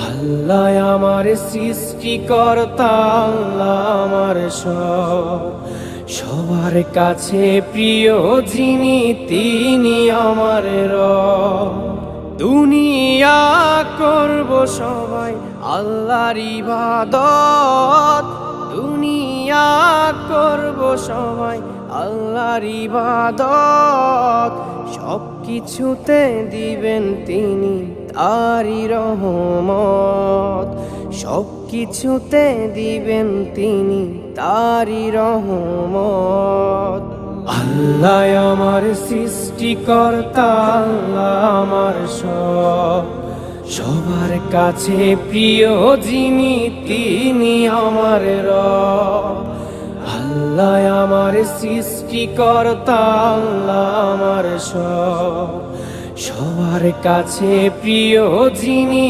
আল্লাহ আমার সৃষ্টিকর্তা, আল্লাহ আমার সবার কাছে প্রিয় যিনি, তিনি আমার রব। দুনিয়া করব সবাই আল্লাহর ইবাদত, দুনিয়া করব সবাই আল্লাহর ইবাদত। সব কিছুতে দিবেন তিনি তারি রহমত, সব কিছুতে দিবেন তিনি তারি রহমত। আল্লাহ আমার সৃষ্টিকর্তা, আল্লাহ আমার সবার কাছে প্রিয় যিনি, তিনি আমার রব। আল্লাহ আমার সৃষ্টিকর্তা, আল্লাহ আমার সবার কাছে প্রিয় যিনি।